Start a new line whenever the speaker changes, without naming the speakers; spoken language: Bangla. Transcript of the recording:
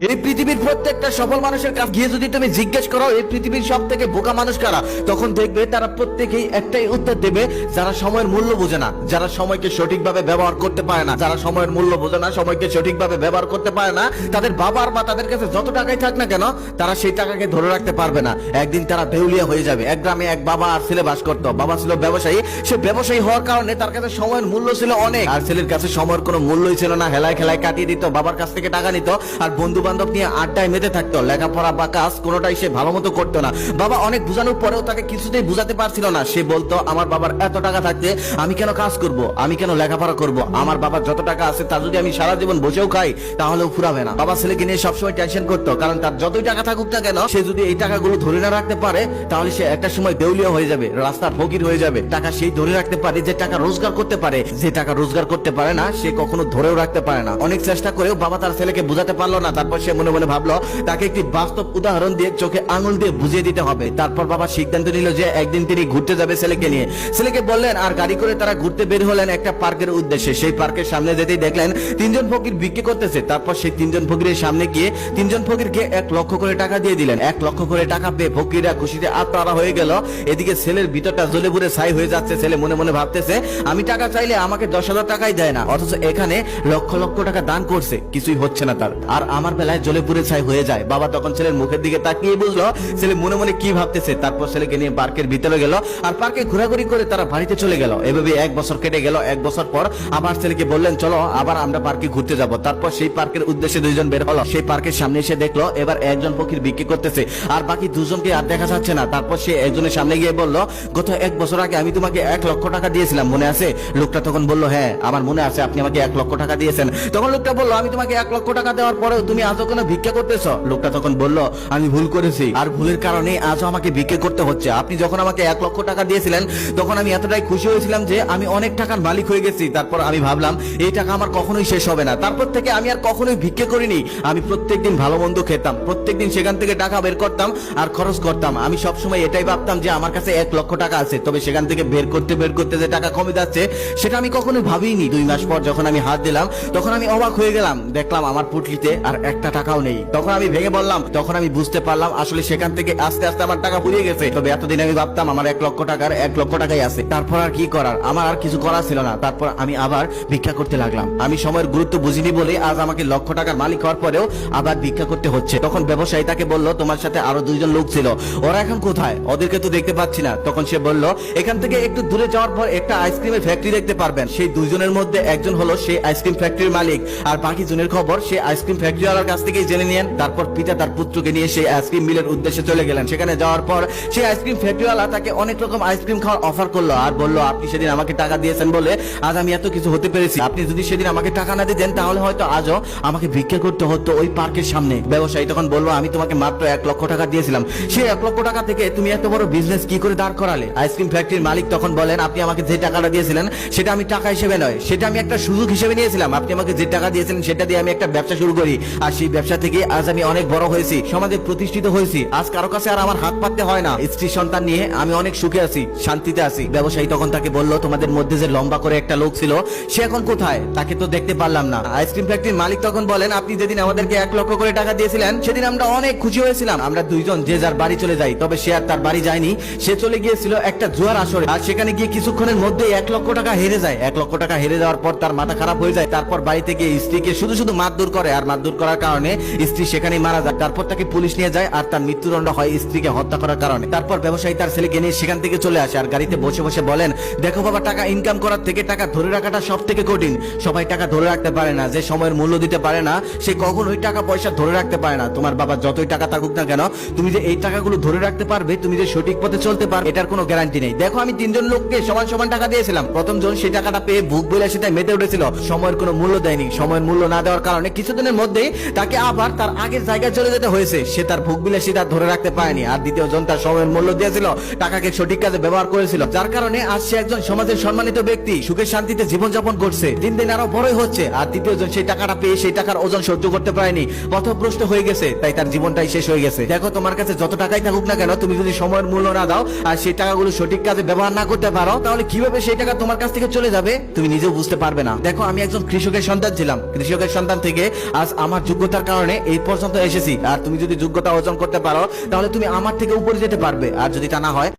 এই পৃথিবীর প্রত্যেকটা সফল মানুষের কাছে গিয়ে যদি তুমি জিজ্ঞেস করো এই পৃথিবীর সব থেকে বোকা মানুষ কারা, তখন দেখবে তারা প্রত্যেকেই একটাই উত্তর দেবে, যারা সময়ের মূল্য বোঝে না, যারা সময়কে সঠিকভাবে ব্যবহার করতে পারে না, যারা সময়ের মূল্য বোঝে না, সময়কে সঠিকভাবে ব্যবহার করতে পারে না। তাদের বাবার বা তাদের কাছে যত টাকাই থাক না কেন, তারা সেই টাকাকে ধরে রাখতে পারবে না। একদিন তারা দেউলিয়া হয়ে যাবে। এক গ্রামে এক বাবা আর ছেলে বাস করতো। বাবা ছিল ব্যবসায়ী। সে ব্যবসায়ী হওয়ার কারণে তার কাছে সময়ের মূল্য ছিল অনেক, আর ছেলের কাছে সময়ের কোনো মূল্যই ছিল না। হেলায় খেলায় কাটিয়ে দিত, বাবার কাছ থেকে টাকা নিত, আর বন্ধু বান্ধব নিয়ে আড্ডায় মেতে থাকতো। লেখাপড়া বা কাজ কোনোটাই সে ভালো মতো করতো না। বাবা অনেক বোঝানোর পরেও তাকে কিছুতেই বুঝাতে পারছিল না। সে বলতো, আমার বাবার এত টাকা থাকতে আমি কেন কাজ করব, আমি কেন লেখাপড়া করব? আমার বাবার যত টাকা আছে তা যদি আমি সারা জীবন বসেও খাই তাহলেও ফুরাবে না। বাবা ছেলেকে নিয়ে সবসময় টেনশন করতো, কারণ তার যতই টাকা থাকুক না কেন, সে যদি এই টাকাগুলো ধরে না রাখতে পারে তাহলে সে একটা সময় দেউলিয়া হয়ে যাবে, রাস্তার ফকির হয়ে যাবে। টাকা সেই ধরে রাখতে পারে যে টাকা রোজগার করতে পারে, যে টাকা রোজগার করতে পারে না সে কখনো ধরেও রাখতে পারে না। অনেক চেষ্টা করেও বাবা তার ছেলেকে বুঝাতে পারলো না। তারপর সে মনে মনে ভাবলো তাকে একটি বাস্তব উদাহরণ দিয়ে চোখে আঙুল দিয়ে বুঝিয়ে দিতে হবে। তারপর বাবা সিদ্ধান্ত নিল যে একদিন তিনি ঘুরতে যাবে ছেলেকে নিয়ে। ছেলেকে বললেন, আর গাড়ি করে তারা ঘুরতে বের হলেন একটা পার্কের উদ্দেশ্যে। সেই পার্কের সামনে যেতেই দেখলেন তিনজন ফকির ভিক্ষে করতেছে। তারপর সেই তিনজন ফকিরের সামনে গিয়ে তিনজন ফকিরকে 1 লক্ষ করে টাকা দিয়ে দিলেন। 1 লক্ষ করে টাকা পেয়ে ফকিররা খুশিতে আত্মহারা হয়ে গেল। এদিকে ছেলের ভিতরটা জ্বলে পুড়ে ছাই হয়ে যাচ্ছে। ছেলে মনে মনে ভাবতেছে, আমি টাকা চাইলে আমাকে 10,000 টাকাই দেয় না, অথচ এখানে লক্ষ লক্ষ টাকা দান করছে, কিছুই হচ্ছে না তার, আর আমার বেলায় জ্বলে পুড়ে ছাই হয়ে যায়। বাবা তখন ছেলের মুখের দিকে তাকিয়ে বুঝলো ছেলে মনে মনে কি ভাবতেছে। তারপর ছেলেকে নিয়ে পার্কের ভিতরে গেল, আর পার্কে ঘোরাঘুরি করে তারা বাড়িতে চলে গেল। এভাবে 1 বছর কেটে গেল। 1 বছর পর আবার ছেলেকে বললেন, চলো আবার আমরা পার্কে ঘুরতে যাব। তারপর সেই পার্কের উদ্দেশ্যে দুইজন বের হলো। সেই পার্কের সামনে এসে দেখলো এবার একজন ফকির বিক্রি করতেছে, আর বাকি দুজনকে আর দেখা যাচ্ছে না। তারপর সে একজনের সামনে গিয়ে বলল, গত 1 বছর আগে আমি তোমাকে 1 লক্ষ টাকা দিয়েছিলাম, মনে আছে? লোকটা তখন বলল, হ্যাঁ আমার মনে আছে, আপনি আমাকে 1 লক্ষ টাকা দিয়েছেন। তখন লোকটা বলল, আমি তোমাকে 1 লক্ষ টাকা দেওয়ার পরেও তুমি আজও কোনো ভিক্ষা করতেছো? লোকটা তখন বলল, আমি ভুল করেছি, আর ভুলের কারণে আজও আমাকে ভিক্ষা করতে হচ্ছে। আপনি যখন আমাকে 1 লক্ষ টাকা দিয়েছিলেন তখন আমি এতটাই খুশি হয়েছিলাম যে আমি অনেক টাকার মালিক হয়ে গেছি। তারপর আমি ভাবলাম এই টাকা আমার কখনোই শেষ হবে না। তারপর থেকে আমি আর কখনোই ভিক্ষা করিনি। আমি প্রত্যেকদিন ভালো মন্দ খেতাম, প্রত্যেকদিন সেখান থেকে টাকা বের করতাম আর খরচ করতাম। আমি সবসময় এটাই ভাবতাম যে আমার কাছে 1 লক্ষ টাকা আছে, তবে সেখান থেকে বের করতে যে টাকা কমে যাচ্ছে সেটা আমি কখনোই ভাবিনি। 2 মাস পর যখন আমি হাত দিলাম তখন আমি অবাক হয়ে গেলাম, দেখলাম আমার পুটলিতে আর একটা টাকাও নেই। তখন আমি ভেঙে বললাম, তখন আমি বুঝতে পারলাম আসলে সেখান থেকে আস্তে আস্তে আমার টাকা ফুরিয়ে গেছে। তবে এতদিন আমি ভাবতাম আমার 1 লক্ষ টাকার 1 লক্ষ টাকাই আছে। তারপর আর কি করার, আমার আর কিছু করার ছিল না। তারপর আমি আবার ভিক্ষা করতে লাগলাম। আমি সময়ের গুরুত্ব বুঝিনি বলে আজ আমাকে লক্ষ টাকার মালিক হওয়ার পরেও আবার ভিক্ষা করতে হচ্ছে। তখন ব্যবসায়ী তাকে বলল, তোমার সাথে আরো 2 জন লোক ছিল, ওরা এখন কোথায়? ওদেরকে তো দেখতে পাচ্ছি না। তখন সে বলল, এখান থেকে একটু দূরে যাওয়ার পর একটা আইসক্রিমের ফ্যাক্টরি দেখতে পারবেন। সেই 2 জনের মধ্যে একজন হলো সেই আইসক্রিম ফ্যাক্টরির মালিক, আর বাকি জনের খবর সেই আইসক্রিম ফ্যাক্টরিওয়ালার কাছ থেকেই জেনে নিয়েন। তারপর পিতা তার পুত্রকে নিয়ে সেই আইসক্রিম মিলের উদ্দেশ্যে চলে গেলেন। সেখানে যাওয়ার পর সেই আইসক্রিম ফ্যাক্টরিওয়ালা তাকে অনেক রকম আইসক্রিম খাওয়ার অফার করলো, আর বলল, আপনি সেদিন আমাকে টাকা দিয়েছেন বলে আজ আমি এত কিছু হতে পেরেছি। আপনি যদি সেদিন আমাকে টাকা না দিতেন তাহলে হয়তো আজও আমাকে ভিক্ষা করতে হতো ওই পার্কের সামনে। ব্যবসায়ী তখন বলল, আমি তোমাকে মাত্র 1 লক্ষ টাকা দিয়েছিলাম, সেই 1 লক্ষ টাকা থেকে তুমি এত বড় বিজনেস কি করে দাঁড় করালে? আইসক্রিম ফ্যাক্টরির মালিক তখন বলেন, আপনি আমাকে যে টাকাটা দিয়েছিলেন সেটা আমি টাকা হিসেবে নয়, সেটা আমি একটা সুযোগ হিসেবে নিয়েছিলাম। আপনি আমাকে যে টাকা দিয়েছিলেন সেটা দিয়ে আমি একটা ব্যবসা শুরু করি, আর সেই ব্যবসা থেকে আজ আমি অনেক বড় হয়েছি, সমাজে প্রতিষ্ঠিত হয়েছি। আজ কারো কাছে আর আমার হাত পাততে হয় না। স্ত্রী সন্তান নিয়ে আমি অনেক সুখে আছি, শান্তিতে আছি। ব্যবসায়ী তখন তাকে বলল, তোমাদের মধ্যে যে লম্বা করে একটা লোক ছিল সে এখন কোথায়? তাকে তো দেখতে পারলাম না। আইসক্রিম ফ্যাক্টরির মালিক তখন বলেন, আপনি যেদিন আমাদেরকে 1 লক্ষ করে টাকা দিয়েছিলেন সেদিন আমরা অনেক খুশি হয়েছিলাম। আমরা 2 জন যে যার বাড়ি চলে যাই। তবে সে আর তার বাড়ি যায়নি, সে চলে গিয়েছিল একটা জুয়ার আসরে, আর সেখানে গিয়ে কিছুক্ষণের মধ্যেই 1 লক্ষ টাকা হেরে যায়। 1 লক্ষ টাকা হেরে যাওয়ার পর তার মাথা খারাপ হয়ে যায়। তারপর বাড়িতে গিয়ে স্ত্রীকে শুধু মারধর করে, আর মারধর করার কারণে স্ত্রী সেখানেই মারা যায়। তারপর তাকে পুলিশ নিয়ে যায়, আর তার মৃত্যুদণ্ড হয় স্ত্রীকে হত্যা করার কারণে। তারপর ব্যবসায়ী তার ছেলেকে নিয়ে সেখান থেকে চলে আসে, আর গাড়িতে বসে বসে বলেন, দেখো বাবা, টাকা ইনকাম করার থেকে টাকা ধরে রাখাটা সব থেকে কঠিন। সবাই টাকা ধরে রাখতে পারে না। যে সময়ের মূল্য দিতে পারে না সে কখনোই টাকা পয়সা ধরে রাখতে পারে না। তোমার বাবা যতই টাকা থাকুক না কেন, তুমি যে এই টাকাগুলো ধরে রাখতে পারবে, তুমি যে সঠিক পথে চলতে পারবে, এটার কোনো গ্যারান্টি নেই। দেখো, আমি 3 জন লোককে সমান সমান টাকা দিয়েছিলাম। প্রথম জন সেই টাকাটা পেয়ে ভুক বলে সেটা মেতে উঠেছিল, সময়ের কোনো মূল্য দেয়নি। সময়ের মূল্য না দেওয়ার কারণে কিছুদিনের মধ্যেই তাকে আবার তার আগের জায়গায় চলে যেতে হয়েছে। সে তার ভোগ বিলাসিতা ধরে রাখতে পারেনি। আর দ্বিতীয় জন তার সময়ের মূল্য দিয়েছিল, টাকাকে সঠিক কাজে ব্যবহার করেছিল, যার কারণে আজ সে একজন সমাজের সম্মানিত ব্যক্তি, সুখে শান্তিতে জীবনযাপন করছে, দিন দিন আরো বড়ই হচ্ছে। আর তৃতীয় জন সেই টাকাটা পেয়ে সেই টাকার ওজন সহ্য করতে পারেনি, পথভ্রষ্ট হয়ে গেছে, তাই তার জীবনটাই শেষ হয়ে গেছে। দেখো, তোমার কাছে যত টাকাই থাকুক না কেন, তুমি যদি সময়ের মূল্য না দাও আর সেই টাকাগুলো সঠিক কাজে ব্যবহার না করতে পারো, তাহলে কিভাবে সেই টাকা তোমার কাছ থেকে চলে যাবে তুমি নিজেও বুঝতে পারবে না। দেখো, আমি একজন কৃষকের সন্তান ছিলাম। কৃষকের সন্তান থেকে আজ আমার যোগ্য যোগ্যতার কারণে এই পর্যন্ত এসেছি। আর তুমি যদি যোগ্যতা অর্জন করতে পারো তাহলে তুমি আমার থেকে উপরে যেতে পারবে, আর যদি তা না হয়